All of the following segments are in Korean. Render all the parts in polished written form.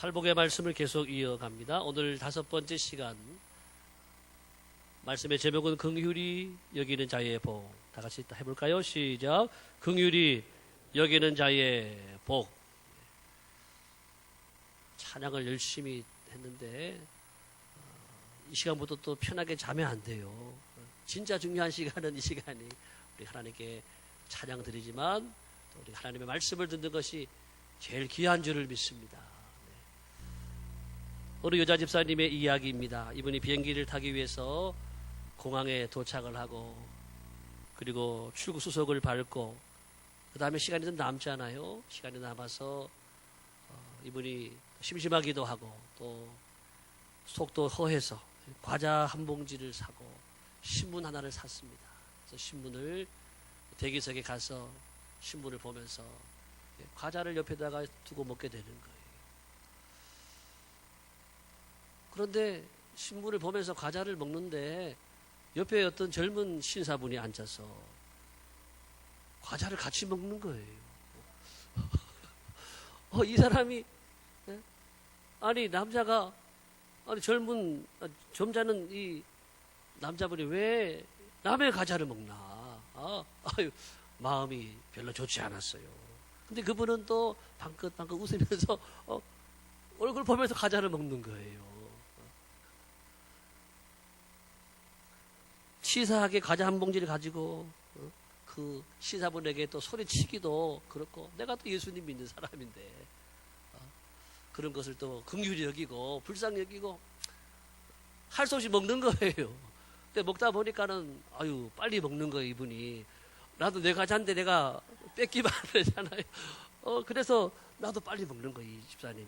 팔복의 말씀을 계속 이어갑니다. 오늘 5번째 시간 말씀의 제목은 긍휼히 여기는 자의 복. 다 같이 해볼까요? 시작. 긍휼히 여기는 자의 복. 찬양을 열심히 했는데 이 시간부터 또 편하게 자면 안 돼요. 진짜 중요한 시간은 이 시간이 우리 하나님께 찬양 드리지만 또 우리 하나님의 말씀을 듣는 것이 제일 귀한 줄을 믿습니다. 어느 여자 집사님의 이야기입니다. 이분이 비행기를 타기 위해서 공항에 도착을 하고 그리고 출국 수속을 밟고 그 다음에 시간이 좀 남잖아요. 시간이 남아서 이분이 심심하기도 하고 또 속도 허해서 과자 한 봉지를 사고 신문 하나를 샀습니다. 그래서 신문을 대기석에 가서 신문을 보면서 과자를 옆에다가 두고 먹게 되는 거예요. 그런데 신문을 보면서 과자를 먹는데 옆에 어떤 젊은 신사분이 앉아서 과자를 같이 먹는 거예요. 이 사람이 아니 남자가 아니 젊은 점잖은 이 남자분이 왜 남의 과자를 먹나? 아유 마음이 별로 좋지 않았어요. 근데 그분은 또 방긋방긋 웃으면서 얼굴 보면서 과자를 먹는 거예요. 치사하게 과자 한 봉지를 가지고 그 시사분에게 또 소리치기도 그렇고 내가 또 예수님 믿는 사람인데 그런 것을 또 긍휼히 여기고 불쌍히 여기고 할 수 없이 먹는 거예요. 근데 먹다 보니까는 아유 빨리 먹는 거예요. 이분이 나도 내 과자인데 내가 뺏기면 안 되잖아요. 그래서 나도 빨리 먹는 거예요. 이 집사님이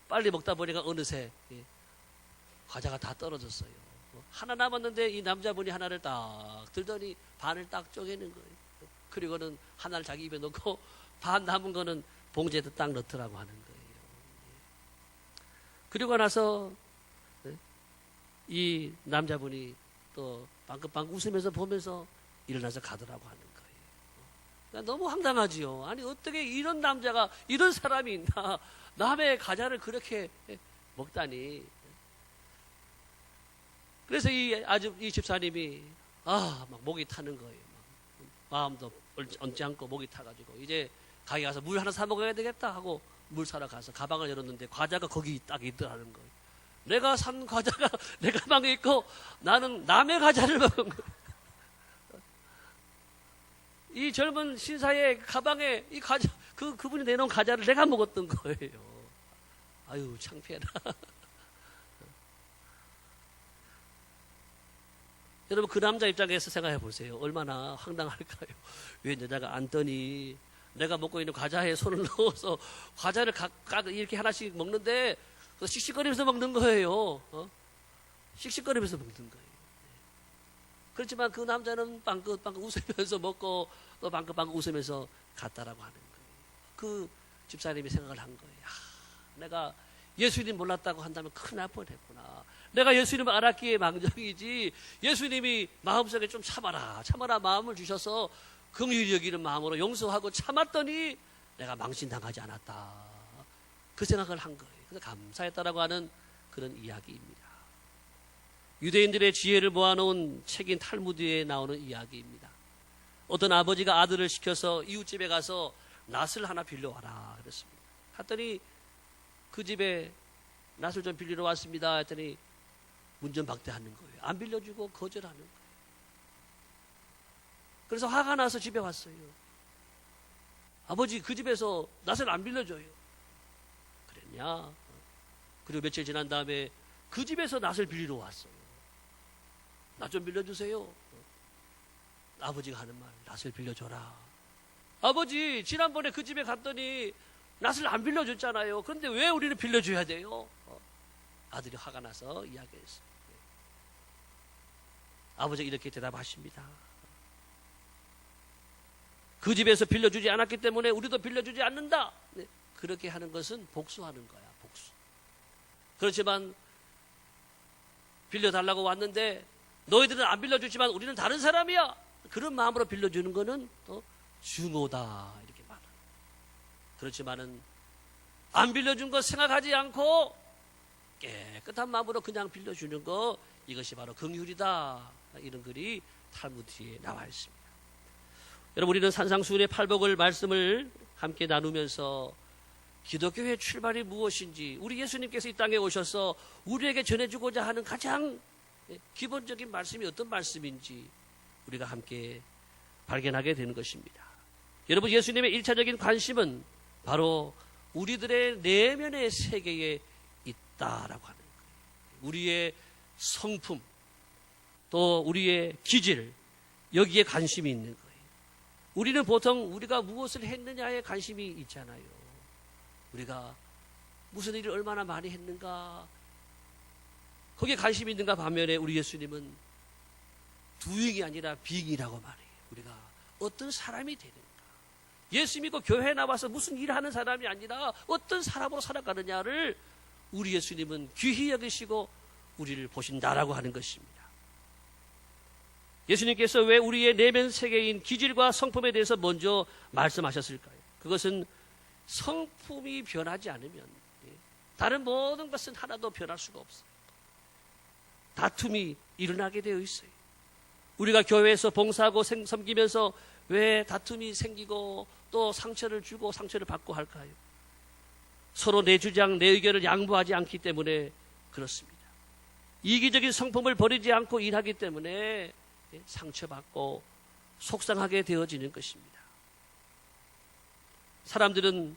빨리 먹다 보니까 어느새 과자가 다 떨어졌어요. 하나 남았는데 이 남자분이 하나를 딱 들더니 반을 딱 쪼개는 거예요. 그리고는 하나를 자기 입에 넣고 반 남은 거는 봉지에다 딱 넣더라고 하는 거예요. 그리고 나서 이 남자분이 또 방긋방긋 웃으면서 보면서 일어나서 가더라고 하는 거예요. 그러니까 너무 황당하지요. 아니 어떻게 이런 남자가 이런 사람이 있나? 남의 과자를 그렇게 먹다니. 그래서 이 집사님이 막 목이 타는 거예요. 마음도 얹지 않고 목이 타가지고 이제 가게 가서 물 하나 사 먹어야 되겠다 하고 물 사러 가서 가방을 열었는데 과자가 거기 딱 있더라는 거예요. 내가 산 과자가 내 가방에 있고 나는 남의 과자를 먹은 거예요. 이 젊은 신사의 가방에 이 과자 그분이 내놓은 과자를 내가 먹었던 거예요. 아유 창피해라. 여러분 그 남자 입장에서 생각해 보세요. 얼마나 황당할까요? 왜 여자가 앉더니 내가 먹고 있는 과자에 손을 넣어서 과자를 이렇게 하나씩 먹는데 씩씩거리면서 먹는 거예요. 씩씩거리면서 먹는 거예요. 그렇지만 그 남자는 빵긋빵긋 웃으면서 먹고 또 빵긋빵긋 웃으면서 갔다라고 하는 거예요. 그 집사님이 생각을 한 거예요. 내가 예수님 몰랐다고 한다면 큰일 날 뻔했구나. 내가 예수님을 알았기에 망정이지 예수님이 마음속에 좀 참아라 마음을 주셔서 긍휼히 여기는 마음으로 용서하고 참았더니 내가 망신당하지 않았다. 그 생각을 한 거예요. 그래서 감사했다라고 하는 그런 이야기입니다. 유대인들의 지혜를 모아놓은 책인 탈무드에 나오는 이야기입니다. 어떤 아버지가 아들을 시켜서 이웃집에 가서 낫을 하나 빌려와라 그랬습니다. 갔더니 그 집에 낫을 좀 빌리러 왔습니다 했더니 문전박대하는 거예요. 안 빌려주고 거절하는 거예요. 그래서 화가 나서 집에 왔어요. 아버지 그 집에서 낫을 안 빌려줘요. 그랬냐? 그리고 며칠 지난 다음에 그 집에서 낫을 빌리러 왔어요. 낫 좀 빌려주세요. 아버지가 하는 말, 낫을 빌려줘라. 아버지 지난번에 그 집에 갔더니 낫을 안 빌려줬잖아요. 그런데 왜 우리는 빌려줘야 돼요? 아들이 화가 나서 이야기했어요. 아버지가 이렇게 대답하십니다. 그 집에서 빌려주지 않았기 때문에 우리도 빌려주지 않는다. 그렇게 하는 것은 복수하는 거야. 복수. 그렇지만 빌려달라고 왔는데 너희들은 안 빌려주지만 우리는 다른 사람이야. 그런 마음으로 빌려주는 것은 또 증오다 이렇게 말합니다. 그렇지만은 안 빌려준 거 생각하지 않고 깨끗한 마음으로 그냥 빌려주는 거, 이것이 바로 긍휼이다. 이런 글이 탈무드에 나와 있습니다. 여러분, 우리는 산상수훈의 팔복을 말씀을 함께 나누면서 기독교의 출발이 무엇인지, 우리 예수님께서 이 땅에 오셔서 우리에게 전해주고자 하는 가장 기본적인 말씀이 어떤 말씀인지 우리가 함께 발견하게 되는 것입니다. 여러분, 예수님의 1차적인 관심은 바로 우리들의 내면의 세계에 있다라고 하는 거예요. 우리의 성품, 또 우리의 기질, 여기에 관심이 있는 거예요. 우리는 보통 우리가 무엇을 했느냐에 관심이 있잖아요. 우리가 무슨 일을 얼마나 많이 했는가, 거기에 관심이 있는가 반면에 우리 예수님은 doing이 아니라 being이라고 말해요. 우리가 어떤 사람이 되는가. 예수 믿고 교회에 나와서 무슨 일을 하는 사람이 아니라 어떤 사람으로 살아가느냐를 우리 예수님은 귀히 여기시고 우리를 보신다라고 하는 것입니다. 예수님께서 왜 우리의 내면 세계인 기질과 성품에 대해서 먼저 말씀하셨을까요? 그것은 성품이 변하지 않으면 다른 모든 것은 하나도 변할 수가 없어요. 다툼이 일어나게 되어 있어요. 우리가 교회에서 봉사하고 섬기면서 왜 다툼이 생기고 또 상처를 주고 상처를 받고 할까요? 서로 내 주장, 내 의견을 양보하지 않기 때문에 그렇습니다. 이기적인 성품을 버리지 않고 일하기 때문에 상처받고 속상하게 되어지는 것입니다. 사람들은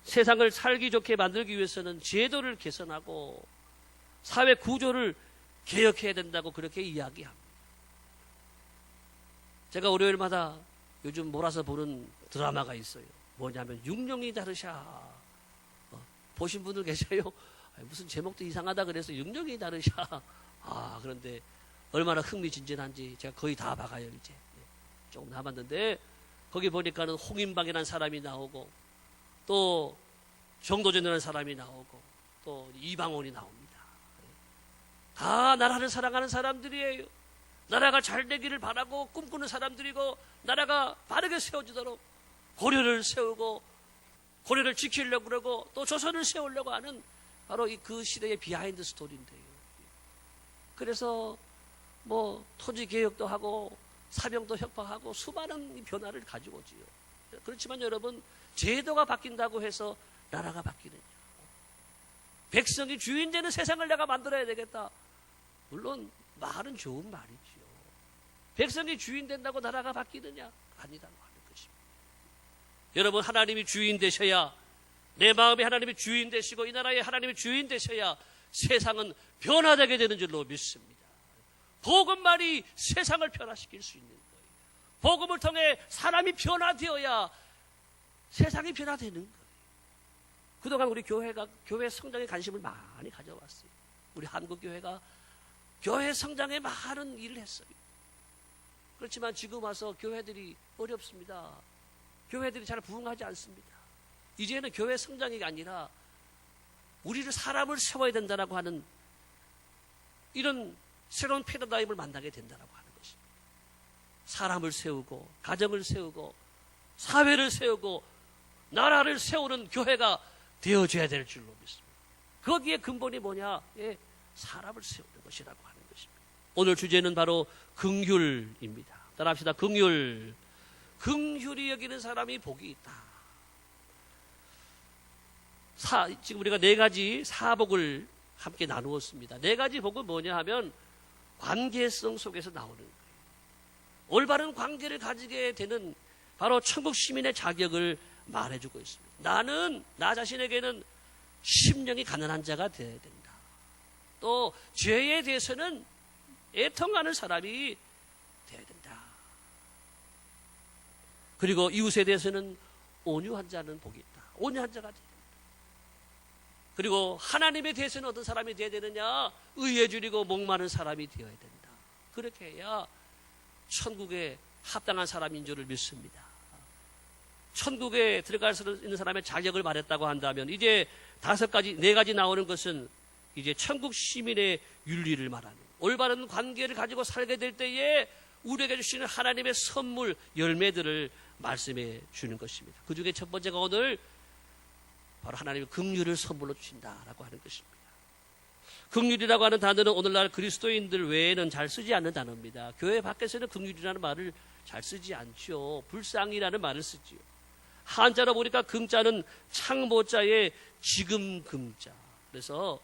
세상을 살기 좋게 만들기 위해서는 제도를 개선하고 사회 구조를 개혁해야 된다고 그렇게 이야기합니다. 제가 월요일마다 요즘 몰아서 보는 드라마가 있어요. 뭐냐면 육룡이 다르샤. 보신 분들 계세요? 무슨 제목도 이상하다 그래서 육룡이 다르샤. 그런데 얼마나 흥미진진한지 제가 거의 다 봐가요. 이제 조금 남았는데 거기 보니까는 홍인박이라는 사람이 나오고 또 정도전이라는 사람이 나오고 또 이방원이 나옵니다. 다 나라를 사랑하는 사람들이에요. 나라가 잘 되기를 바라고 꿈꾸는 사람들이고, 나라가 바르게 세워지도록 고려를 세우고 고려를 지키려고 그러고 또 조선을 세우려고 하는 바로 그 시대의 비하인드 스토리인데요. 그래서 뭐 토지 개혁도 하고 사병도 혁파하고 수많은 변화를 가지고 오지요. 그렇지만 여러분, 제도가 바뀐다고 해서 나라가 바뀌느냐? 백성이 주인 되는 세상을 내가 만들어야 되겠다. 물론 말은 좋은 말이지요. 백성이 주인 된다고 나라가 바뀌느냐? 아니라고 하는 것입니다. 여러분, 하나님이 주인 되셔야, 내 마음에 하나님이 주인 되시고 이 나라에 하나님이 주인 되셔야 세상은 변화되게 되는 줄로 믿습니다. 복음만이 세상을 변화시킬 수 있는 거예요. 복음을 통해 사람이 변화되어야 세상이 변화되는 거예요. 그동안 우리 교회가 교회 성장에 관심을 많이 가져왔어요. 우리 한국교회가 교회 성장에 많은 일을 했어요. 그렇지만 지금 와서 교회들이 어렵습니다. 교회들이 잘 부흥하지 않습니다. 이제는 교회 성장이 아니라 우리를 사람을 세워야 된다라고 하는 이런 새로운 패러다임을 만나게 된다라고 하는 것입니다. 사람을 세우고 가정을 세우고 사회를 세우고 나라를 세우는 교회가 되어줘야 될 줄로 믿습니다. 거기에 근본이 뭐냐? 사람을 세우는 것이라고 하는 것입니다. 오늘 주제는 바로 긍휼입니다. 따라합시다. 긍휼. 긍휼히 여기는 사람이 복이 있다. 지금 우리가 네 가지 사복을 함께 나누었습니다. 네 가지 복은 뭐냐 하면 관계성 속에서 나오는 거예요. 올바른 관계를 가지게 되는 바로 천국 시민의 자격을 말해주고 있습니다. 나는 나 자신에게는 심령이 가난한 자가 되어야 된다. 또 죄에 대해서는 애통하는 사람이 되어야 된다. 그리고 이웃에 대해서는 온유한 자는 복이 있다. 온유한 자가 되어야 된다. 그리고 하나님에 대해서는 어떤 사람이 되어야 되느냐? 의에 줄이고 목마른 사람이 되어야 된다. 그렇게 해야 천국에 합당한 사람인 줄을 믿습니다. 천국에 들어갈 수 있는 사람의 자격을 말했다고 한다면 이제 네 가지 나오는 것은 이제 천국 시민의 윤리를 말하는, 올바른 관계를 가지고 살게 될 때에 우리에게 주시는 하나님의 선물, 열매들을 말씀해 주는 것입니다. 그 중에 첫 번째가 오늘 바로 하나님의 긍휼을 선물로 주신다라고 하는 것입니다. 긍휼이라고 하는 단어는 오늘날 그리스도인들 외에는 잘 쓰지 않는 단어입니다. 교회 밖에서는 긍휼이라는 말을 잘 쓰지 않죠. 불쌍이라는 말을 쓰지요. 한자로 보니까 금자는 창모자에 지금 금자. 그래서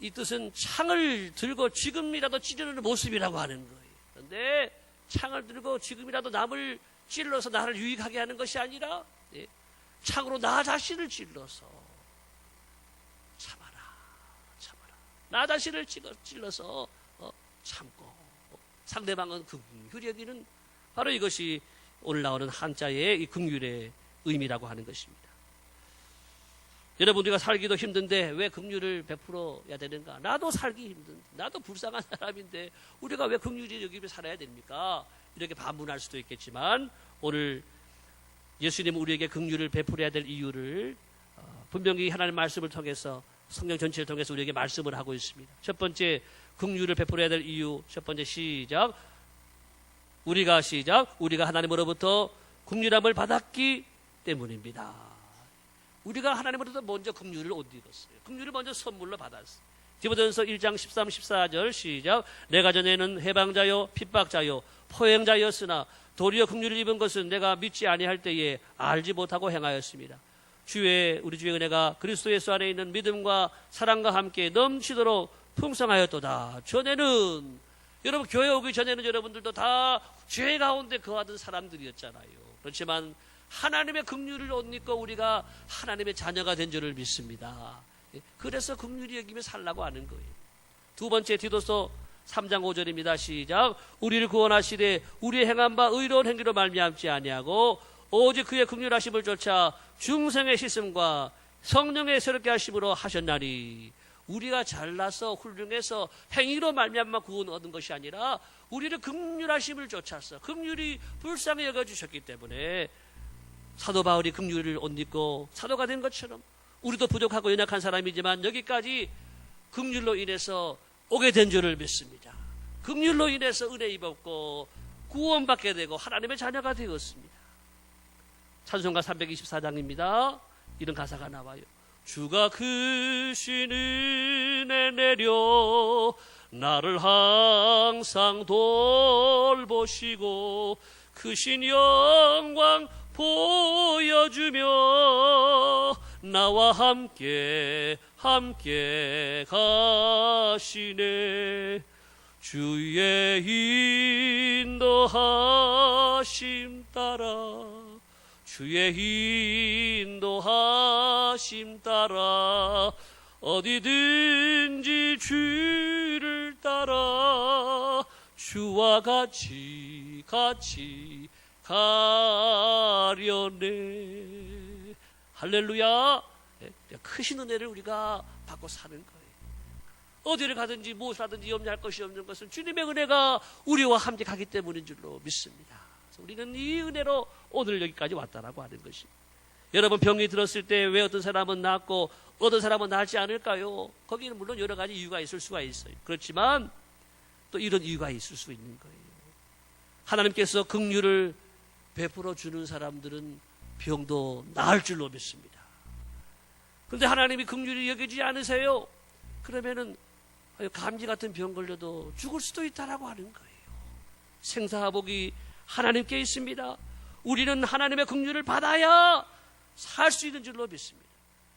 이 뜻은 창을 들고 지금이라도 찌르는 모습이라고 하는 거예요. 그런데 창을 들고 지금이라도 남을 찔러서 나를 유익하게 하는 것이 아니라 창으로 나 자신을 찔러서 참아라. 나 자신을 찔러서 참고 상대방은 긍휼히 여기는 바로 이것이 오늘 나오는 한자의 이 긍휼의 의미라고 하는 것입니다. 여러분, 우리가 살기도 힘든데 왜 긍휼을 베풀어야 되는가? 나도 살기 힘든데, 나도 불쌍한 사람인데 우리가 왜 긍휼히 여기며 살아야 됩니까? 이렇게 반문할 수도 있겠지만 오늘 예수님은 우리에게 긍휼을 베풀어야 될 이유를 분명히 하나님의 말씀을 통해서 성경 전체를 통해서 우리에게 말씀을 하고 있습니다. 첫 번째, 긍휼을 베풀어야 될 이유. 첫 번째, 시작. 우리가 하나님으로부터 긍휼함을 받았기 때문입니다. 우리가 하나님으로부터 먼저 긍휼을 못 입었어요. 긍휼을 먼저 선물로 받았어요. 디모데전서 1장 13, 14절 시작. 내가 전에는 해방자요 핍박자요 포행자였으나 도리어 긍휼을 입은 것은 내가 믿지 아니할 때에 알지 못하고 행하였습니다. 우리 주의 은혜가 그리스도 예수 안에 있는 믿음과 사랑과 함께 넘치도록 풍성하였도다. 전에는, 여러분 교회 오기 전에는 여러분들도 다 죄 가운데 거하던 사람들이었잖아요. 그렇지만 하나님의 긍휼을 못 입고 우리가 하나님의 자녀가 된 줄을 믿습니다. 그래서 긍휼히 여기며 살라고 하는 거예요. 두 번째, 디도서 3장 5절입니다. 시작. 우리를 구원하시되 우리의 행한 바 의로운 행위로 말미암지 아니하고 오직 그의 긍휼하심을 쫓아 중생의 씻음과 성령의 새롭게 하심으로 하셨나니. 우리가 잘나서 훌륭해서 행위로 말미암아 구원 얻은 것이 아니라 우리를 긍휼하심을 쫓아서 긍휼히 불쌍히 여겨주셨기 때문에 사도 바울이 긍휼을 옷 입고 사도가 된 것처럼 우리도 부족하고 연약한 사람이지만 여기까지 긍휼로 인해서 오게 된 줄을 믿습니다. 긍휼로 인해서 은혜 입었고 구원받게 되고 하나님의 자녀가 되었습니다. 찬송가 324장입니다. 이런 가사가 나와요. 주가 크신 은혜 내려 나를 항상 돌보시고 크신 영광 보여주며 나와 함께 가시네. 주의 인도하심 따라 어디든지 주를 따라 주와 같이 가려네. 할렐루야. 크신 은혜를 우리가 받고 사는 거예요. 어디를 가든지 무엇을 하든지 염려할 것이 없는 것은 주님의 은혜가 우리와 함께 가기 때문인 줄로 믿습니다. 그래서 우리는 이 은혜로 오늘 여기까지 왔다라고 하는 것입니다. 여러분, 병이 들었을 때 왜 어떤 사람은 낫고 어떤 사람은 낫지 않을까요? 거기는 물론 여러 가지 이유가 있을 수가 있어요. 그렇지만 또 이런 이유가 있을 수 있는 거예요. 하나님께서 긍휼을 베풀어 주는 사람들은 병도 나을 줄로 믿습니다. 그런데 하나님이 긍휼히 여기지 않으세요? 그러면은 감기 같은 병 걸려도 죽을 수도 있다라고 하는 거예요. 생사화복이 하나님께 있습니다. 우리는 하나님의 긍휼을 받아야 살 수 있는 줄로 믿습니다.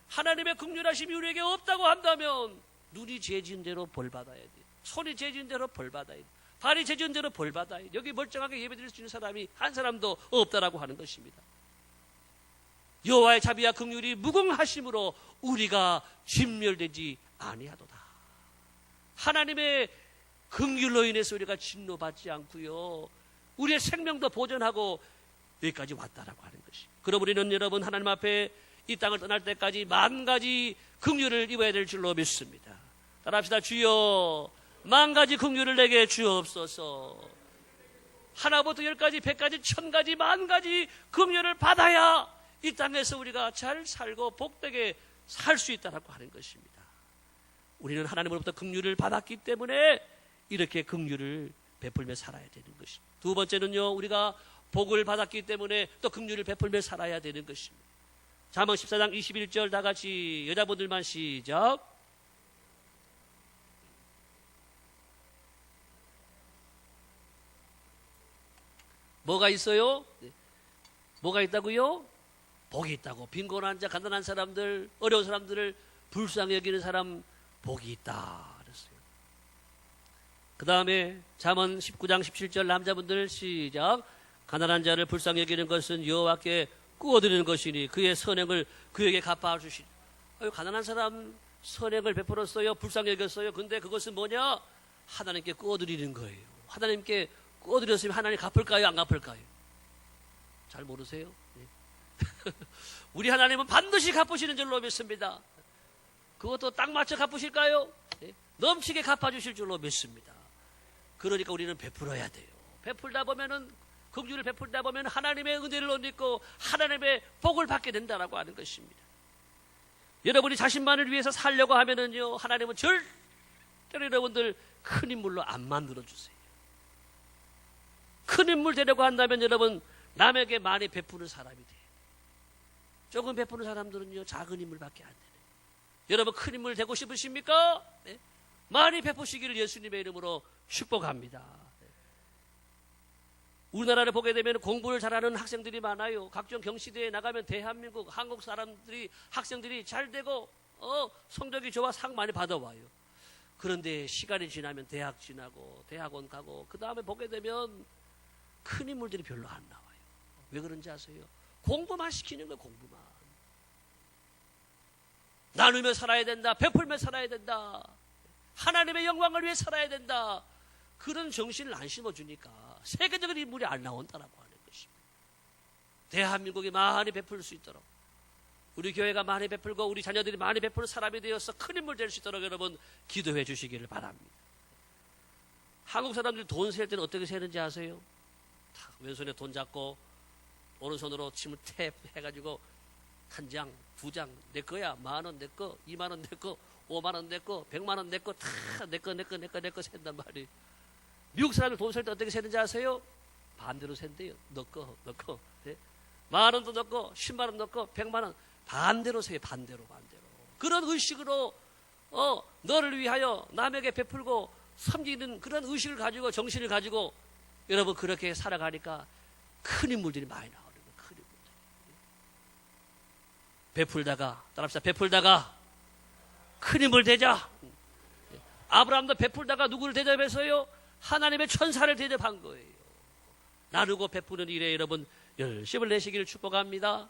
하나님의 긍휼하심이 우리에게 없다고 한다면 눈이 죄진 대로 벌 받아야 돼요. 손이 죄진 대로 벌 받아야 돼요. 발이 죄진 대로 벌 받아야 돼요. 여기 멀쩡하게 예배드릴 수 있는 사람이 한 사람도 없다라고 하는 것입니다. 여호와의 자비와 긍휼이 무궁하심으로 우리가 진멸되지 아니하도다. 하나님의 긍휼로 인해서 우리가 진노받지 않고요, 우리의 생명도 보존하고 여기까지 왔다라고 하는 것입니다. 그럼 우리는 여러분 하나님 앞에 이 땅을 떠날 때까지 만 가지 긍휼을 입어야 될 줄로 믿습니다. 따라합시다. 주여 만 가지 긍휼을 내게 주옵소서. 하나부터 10가지, 100가지, 1000가지, 만 가지 긍휼을 받아야 이 땅에서 우리가 잘 살고 복되게 살 수 있다라고 하는 것입니다. 우리는 하나님으로부터 긍휼을 받았기 때문에 이렇게 긍휼을 베풀며 살아야 되는 것입니다. 두 번째는요, 우리가 복을 받았기 때문에 또 긍휼을 베풀며 살아야 되는 것입니다. 잠언 14장 21절 다 같이 여자분들만 시작. 뭐가 있어요? 뭐가 있다고요? 복이 있다고. 빈곤한 자, 가난한 사람들, 어려운 사람들을 불쌍히 여기는 사람 복이 있다 그랬어요. 그 다음에 잠언 19장 17절 남자분들 시작. 가난한 자를 불쌍히 여기는 것은 여호와께 꾸어드리는 것이니 그의 선행을 그에게 갚아 주시니. 가난한 사람 선행을 베풀었어요. 불쌍히 여겼어요. 근데 그것은 뭐냐? 하나님께 꾸어드리는 거예요. 하나님께 꾸어드렸으면 하나님 갚을까요? 안 갚을까요? 잘 모르세요? 네. 우리 하나님은 반드시 갚으시는 줄로 믿습니다. 그것도 딱 맞춰 갚으실까요? 네. 넘치게 갚아주실 줄로 믿습니다. 그러니까 우리는 베풀어야 돼요. 베풀다 보면은, 긍휼을 베풀다 보면 하나님의 은혜를 얻고 하나님의 복을 받게 된다라고 하는 것입니다. 여러분이 자신만을 위해서 살려고 하면은요, 하나님은 절대로 여러분들 큰 인물로 안 만들어주세요. 큰 인물 되려고 한다면 여러분 남에게 많이 베푸는 사람이 돼요. 조금 베푸는 사람들은요 작은 인물밖에 안 되네요. 여러분 큰 인물 되고 싶으십니까? 네? 많이 베푸시기를 예수님의 이름으로 축복합니다. 네. 우리나라를 보게 되면 공부를 잘하는 학생들이 많아요. 각종 경시대에 나가면 대한민국 한국 사람들이 학생들이 잘 되고 성적이 좋아 상 많이 받아와요. 그런데 시간이 지나면 대학 지나고 대학원 가고 그 다음에 보게 되면 큰 인물들이 별로 안 나와요. 왜 그런지 아세요? 공부만 시키는 거예요. 공부만. 나누며 살아야 된다. 베풀며 살아야 된다. 하나님의 영광을 위해 살아야 된다. 그런 정신을 안 심어주니까 세계적인 인물이 안 나온다라고 하는 것입니다. 대한민국이 많이 베풀 수 있도록, 우리 교회가 많이 베풀고 우리 자녀들이 많이 베푸는 사람이 되어서 큰 인물 될 수 있도록 여러분 기도해 주시기를 바랍니다. 한국 사람들이 돈 셀 때는 어떻게 세는지 아세요? 왼손에 돈 잡고 오른손으로 침을 탭 해가지고 한 장, 두 장 내 거야. 10,000원 내 거, 20,000원 내 거, 50,000원 내 거, 100,000원 내 거, 다 내 거 센단 말이에요. 미국 사람들 돈 셀 때 어떻게 세는지 아세요? 반대로 센대요. 너 거. 네? 10,000원도 넣고 100,000원 넣고 100,000원 반대로 세요. 반대로. 그런 의식으로 너를 위하여 남에게 베풀고 섬기는 그런 의식을 가지고 정신을 가지고 여러분 그렇게 살아가니까 큰 인물들이 많이 나오는 거예요. 큰 인물들. 베풀다가 따라합시다. 베풀다가 큰 인물 되자. 아브라함도 베풀다가 누구를 대접했어요? 하나님의 천사를 대접한 거예요. 나누고 베푸는 일에 여러분 열심을 내시기를 축복합니다.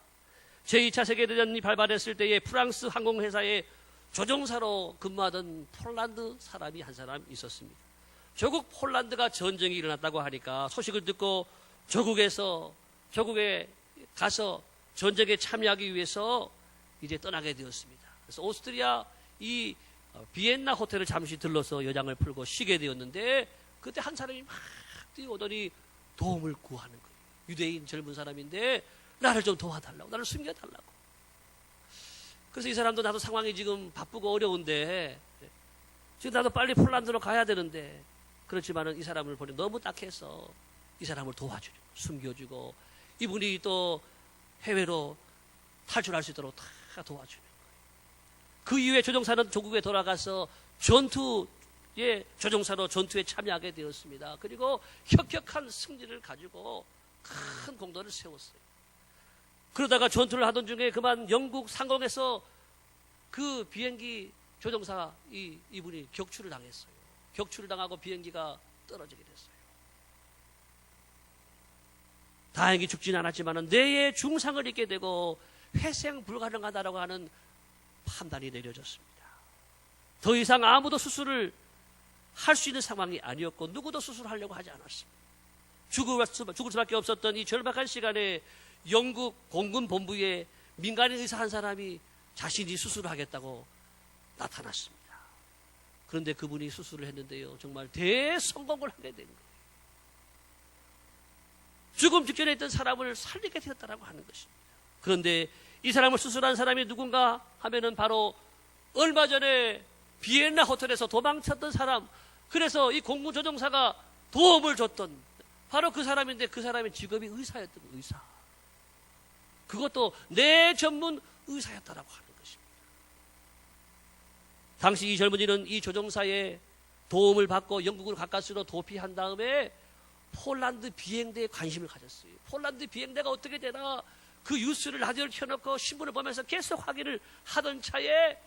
제2차 세계대전이 발발했을 때에 프랑스 항공회사의 조종사로 근무하던 폴란드 사람이 한 사람 있었습니다. 조국 폴란드가 전쟁이 일어났다고 하니까 소식을 듣고 조국에 가서 전쟁에 참여하기 위해서 이제 떠나게 되었습니다. 그래서 오스트리아 이 비엔나 호텔을 잠시 들러서 여장을 풀고 쉬게 되었는데 그때 한 사람이 막 뛰어오더니 도움을 구하는 거예요. 유대인 젊은 사람인데 나를 좀 도와달라고, 나를 숨겨달라고. 그래서 이 사람도 나도 상황이 지금 바쁘고 어려운데 지금 나도 빨리 폴란드로 가야 되는데 그렇지만은 이 사람을 보니 너무 딱해서 이 사람을 도와주고 숨겨주고 이분이 또 해외로 탈출할 수 있도록 다 도와주는 거예요. 그 이후에 조종사는 조국에 돌아가서 조종사로 전투에 참여하게 되었습니다. 그리고 혁혁한 승리를 가지고 큰 공로를 세웠어요. 그러다가 전투를 하던 중에 그만 영국 상공에서 그 비행기 조종사 이분이 격추를 당했어요. 격추를 당하고 비행기가 떨어지게 됐어요. 다행히 죽지는 않았지만 뇌에 중상을 입게 되고 회생 불가능하다라고 하는 판단이 내려졌습니다. 더 이상 아무도 수술을 할 수 있는 상황이 아니었고 누구도 수술하려고 하지 않았습니다. 죽을 수밖에 없었던 이 절박한 시간에 영국 공군 본부에 민간인 의사 한 사람이 자신이 수술을 하겠다고 나타났습니다. 그런데 그분이 수술을 했는데요, 정말 대성공을 하게 된 거예요. 죽음 직전에 있던 사람을 살리게 되었다라고 하는 것입니다. 그런데 이 사람을 수술한 사람이 누군가 하면은 바로 얼마 전에 비엔나 호텔에서 도망쳤던 사람, 그래서 이 공군 조종사가 도움을 줬던 바로 그 사람인데 그 사람의 직업이 의사였던 거예요. 의사. 그것도 내 전문 의사였다라고 하는 것입니다. 당시 이 젊은이는 이 조종사의 도움을 받고 영국으로 가까스로 도피한 다음에 폴란드 비행대에 관심을 가졌어요. 폴란드 비행대가 어떻게 되나 그 뉴스를 라디오를 켜놓고 신문을 보면서 계속 확인을 하던 차에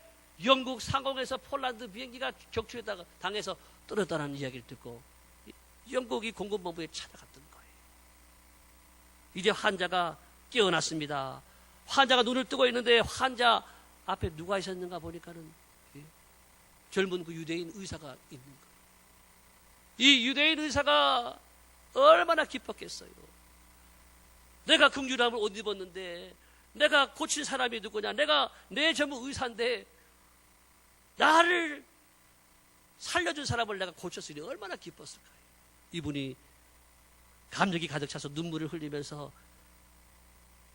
영국 상공에서 폴란드 비행기가 격추에다가 당해서 떨어졌다는 이야기를 듣고 영국이 공군본부에 찾아갔던 거예요. 이제 환자가 깨어났습니다. 환자가 눈을 뜨고 있는데 환자 앞에 누가 있었는가 보니까는 젊은 그 유대인 의사가 있는 거예요. 이 유대인 의사가 얼마나 기뻤겠어요. 내가 긍휼함을 옷 입었는데 내가 고친 사람이 누구냐, 내가 내 전문 의사인데 나를 살려준 사람을 내가 고쳤으니 얼마나 기뻤을까요. 이분이 감격이 가득 차서 눈물을 흘리면서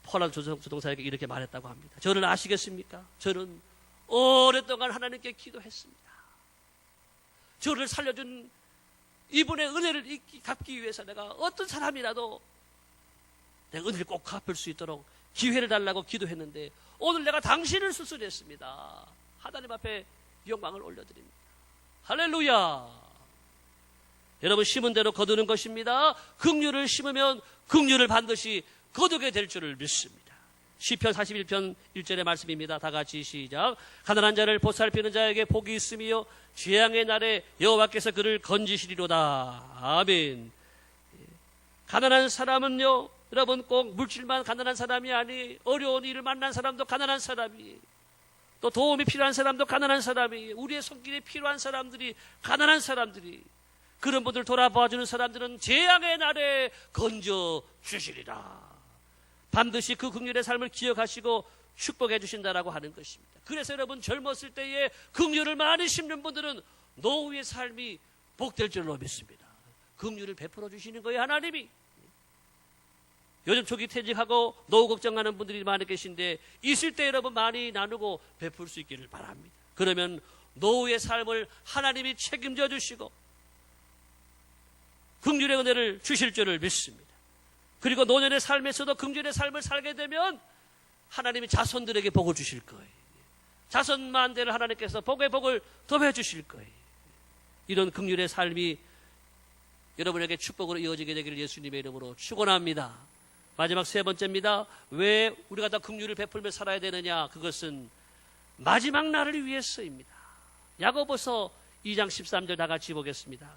폴란드 조종사에게 이렇게 말했다고 합니다. 저를 아시겠습니까? 저는 오랫동안 하나님께 기도했습니다. 저를 살려준 이분의 은혜를 갚기 위해서 내가 어떤 사람이라도 내가 은혜를 꼭 갚을 수 있도록 기회를 달라고 기도했는데 오늘 내가 당신을 수술했습니다. 하나님 앞에 영광을 올려드립니다. 할렐루야. 여러분, 심은 대로 거두는 것입니다. 긍휼을 심으면 긍휼을 반드시 거두게 될 줄을 믿습니다. 시편 41편 1절의 말씀입니다. 다 같이 시작. 가난한 자를 보살피는 자에게 복이 있으며 재앙의 날에 여호와께서 그를 건지시리로다. 아멘. 가난한 사람은요, 여러분, 꼭 물질만 가난한 사람이 아니, 어려운 일을 만난 사람도 가난한 사람이, 또 도움이 필요한 사람도 가난한 사람이, 우리의 손길이 필요한 사람들이 가난한 사람들이, 그런 분들 돌아봐주는 사람들은 재앙의 날에 건져 주시리라. 반드시 그 긍휼의 삶을 기억하시고 축복해 주신다라고 하는 것입니다. 그래서 여러분, 젊었을 때에 긍휼을 많이 심는 분들은 노후의 삶이 복될 줄로 믿습니다. 긍휼을 베풀어 주시는 거예요, 하나님이. 요즘 초기 퇴직하고 노후 걱정하는 분들이 많이 계신데 있을 때 여러분 많이 나누고 베풀 수 있기를 바랍니다. 그러면 노후의 삶을 하나님이 책임져 주시고 긍휼의 은혜를 주실 줄을 믿습니다. 그리고 노년의 삶에서도 긍휼의 삶을 살게 되면 하나님이 자손들에게 복을 주실 거예요. 자손만 되는 하나님께서 복의 복을 더해 주실 거예요. 이런 긍휼의 삶이 여러분에게 축복으로 이어지게 되기를 예수님의 이름으로 축원합니다. 마지막 세 번째입니다. 왜 우리가 다 긍휼을 베풀며 살아야 되느냐? 그것은 마지막 날을 위해서입니다. 야고보서 2장 13절 다 같이 보겠습니다.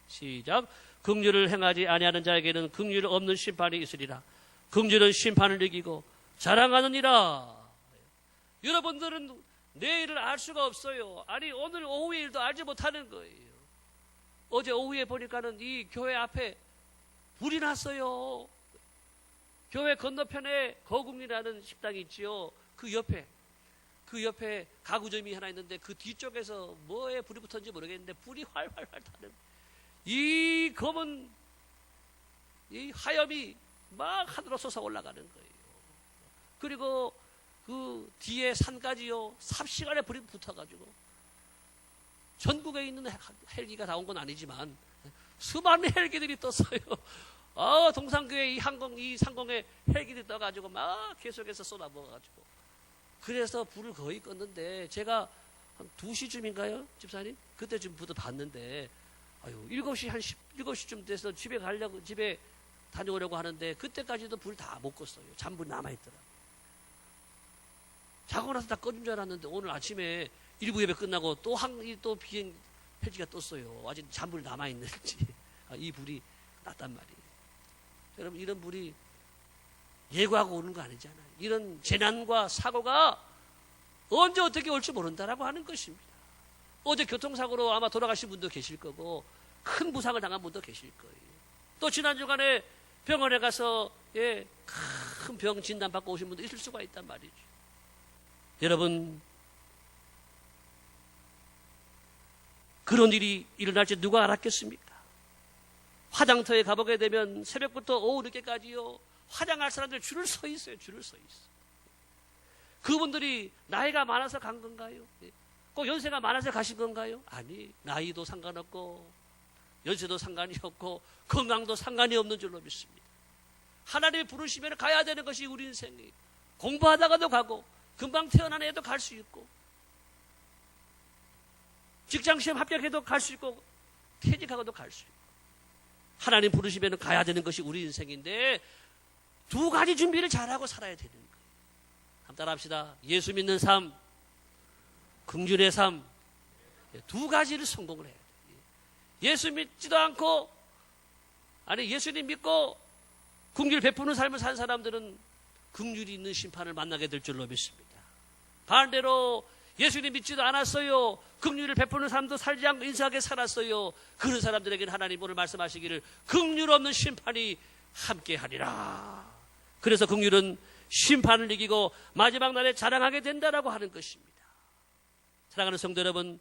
시작. 긍휼을 행하지 아니하는 자에게는 긍휼 없는 심판이 있으리라. 긍휼은 심판을 이기고 자랑하느니라. 여러분들은 내일을 알 수가 없어요. 아니, 오늘 오후의 일도 알지 못하는 거예요. 어제 오후에 보니까는 이 교회 앞에 불이 났어요. 교회 건너편에 거궁이라는 식당이 있지요. 그 옆에 가구점이 하나 있는데 그 뒤쪽에서 뭐에 불이 붙었는지 모르겠는데 불이 활활활 타는, 이 검은 이 화염이 막 하늘로 솟아 올라가는 거예요. 그리고 그 뒤에 산까지요, 삽시간에 불이 붙어가지고 전국에 있는 헬기가 다 온 건 아니지만 수많은 헬기들이 떴어요. 동산교회 이 상공에 헬기들이 떠가지고 막 계속해서 쏟아부어가지고, 그래서 불을 거의 껐는데 제가 한 2시쯤인가요, 집사님? 그때쯤부터 봤는데 7시쯤 돼서 집에 다녀오려고 하는데 그때까지도 불 다 못 껐어요. 잔불 남아있더라고요. 자고 나서 다 꺼진 줄 알았는데 오늘 아침에 일부 예배 끝나고 또 비행 헬기가 떴어요. 아직 잔불 남아있는지. 이 불이 났단 말이에요. 여러분, 이런 불이 예고하고 오는 거 아니잖아요. 이런 재난과 사고가 언제 어떻게 올지 모른다라고 하는 것입니다. 어제 교통사고로 아마 돌아가신 분도 계실 거고 큰 부상을 당한 분도 계실 거예요. 또 지난 주간에 병원에 가서 큰 병 진단받고 오신 분도 있을 수가 있단 말이죠. 여러분, 그런 일이 일어날지 누가 알았겠습니까? 화장터에 가보게 되면 새벽부터 오후 늦게까지요, 화장할 사람들 줄을 서 있어요. 줄을 서 있어요. 그분들이 나이가 많아서 간 건가요? 꼭 연세가 많아서 가신 건가요? 아니, 나이도 상관없고 연세도 상관이 없고 건강도 상관이 없는 줄로 믿습니다. 하나님이 부르시면 가야 되는 것이 우리 인생이에요. 공부하다가도 가고 금방 태어난 애도 갈 수 있고 직장시험 합격해도 갈 수 있고 퇴직하고도 갈 수 있고 하나님 부르시면 가야 되는 것이 우리 인생인데 두 가지 준비를 잘하고 살아야 되는 거예요. 한번 따라합시다. 예수 믿는 삶, 긍휼의 삶, 두 가지를 성공을 해야 돼요. 예수 믿지도 않고 예수님 믿고 긍휼 베푸는 삶을 산 사람들은 긍휼이 있는 심판을 만나게 될 줄로 믿습니다. 반대로 예수님 믿지도 않았어요. 긍휼을 베푸는 삶도 살지 않고 인사하게 살았어요. 그런 사람들에게는 하나님 오늘 말씀하시기를 긍휼 없는 심판이 함께하리라. 그래서 긍휼은 심판을 이기고 마지막 날에 자랑하게 된다라고 하는 것입니다. 사랑하는 성도 여러분,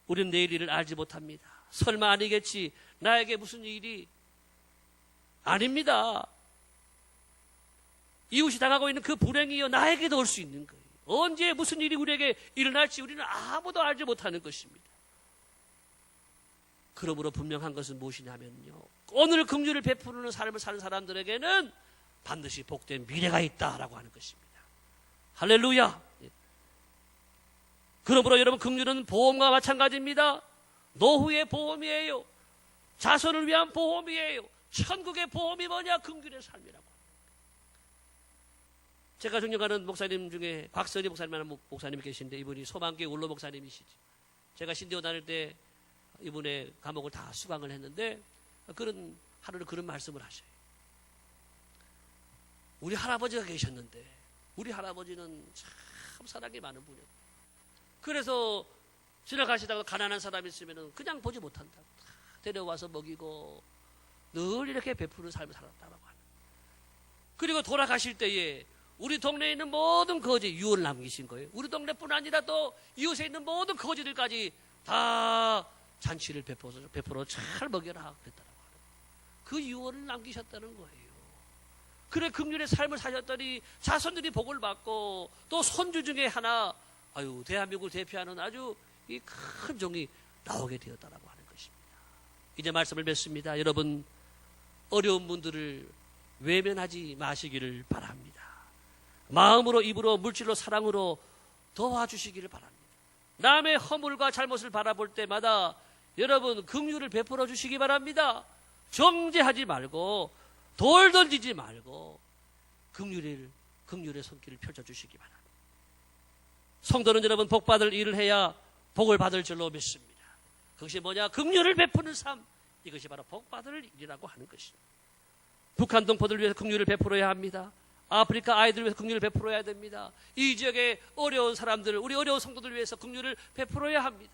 우리는 내일 일을 알지 못합니다. 설마 아니겠지. 나에게 무슨 일이 아닙니다. 이웃이 당하고 있는 그 불행이요 나에게도 올 수 있는 거예요. 언제 무슨 일이 우리에게 일어날지 우리는 아무도 알지 못하는 것입니다. 그러므로 분명한 것은 무엇이냐면요, 오늘 긍휼을 베푸는 삶을 사는 사람들에게는 반드시 복된 미래가 있다라고 하는 것입니다. 할렐루야. 그러므로 여러분, 긍휼은 보험과 마찬가지입니다. 노후의 보험이에요. 자손을 위한 보험이에요. 천국의 보험이 뭐냐? 긍휼의 삶이라고. 제가 존경하는 목사님 중에 곽선희 목사님이라는 목사님이 계신데, 이분이 소망교회 원로 목사님이시죠. 제가 신대원 다닐 때 이분의 과목을 다 수강을 했는데, 하루는 그런 말씀을 하셔요. 우리 할아버지가 계셨는데, 우리 할아버지는 참 사랑이 많은 분이에요. 그래서 지나가시다가 가난한 사람이 있으면 그냥 보지 못한다. 데려와서 먹이고 늘 이렇게 베푸는 삶을 살았다고 하는. 그리고 돌아가실 때에 우리 동네에 있는 모든 거지 유언을 남기신 거예요. 우리 동네뿐 아니라 또 이웃에 있는 모든 거지들까지 다 잔치를 베풀어 잘 먹여라 그랬다고 하는. 그 유언을 남기셨다는 거예요. 그래 긍휼의 삶을 사셨더니 자손들이 복을 받고 또 손주 중에 하나, 대한민국을 대표하는 아주 이 큰 종이 나오게 되었다라고 하는 것입니다. 이제 말씀을 맺습니다. 여러분, 어려운 분들을 외면하지 마시기를 바랍니다. 마음으로, 입으로, 물질로, 사랑으로 도와주시기를 바랍니다. 남의 허물과 잘못을 바라볼 때마다 여러분 긍휼을 베풀어 주시기 바랍니다. 정죄하지 말고 돌 던지지 말고 긍휼의 손길을 펼쳐주시기 바랍니다. 성도는 여러분 복받을 일을 해야 복을 받을 줄로 믿습니다. 그것이 뭐냐? 긍휼을 베푸는 삶, 이것이 바로 복받을 일이라고 하는 것입니다. 북한 동포들을 위해서 긍휼을 베풀어야 합니다. 아프리카 아이들을 위해서 긍휼을 베풀어야 됩니다. 이 지역의 어려운 사람들, 우리 어려운 성도들을 위해서 긍휼을 베풀어야 합니다.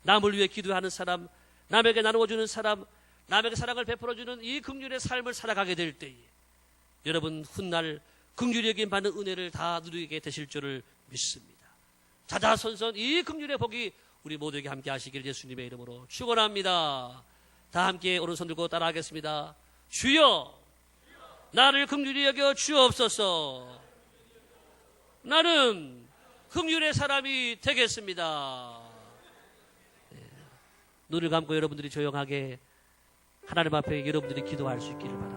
남을 위해 기도하는 사람, 남에게 나누어주는 사람, 남에게 사랑을 베풀어주는 이 긍휼의 삶을 살아가게 될 때에 여러분 훗날 긍휼히 여김 받는 은혜를 다 누리게 되실 줄을 믿습니다. 자자손손 이 긍휼의 복이 우리 모두에게 함께 하시길 예수님의 이름으로 축원합니다. 다 함께 오른손 들고 따라하겠습니다. 주여, 나를 긍휼히 여겨 주옵소서. 나는 긍휼의 사람이 되겠습니다. 눈을 감고 여러분들이 조용하게 하나님 앞에 여러분들이 기도할 수 있기를 바랍니다.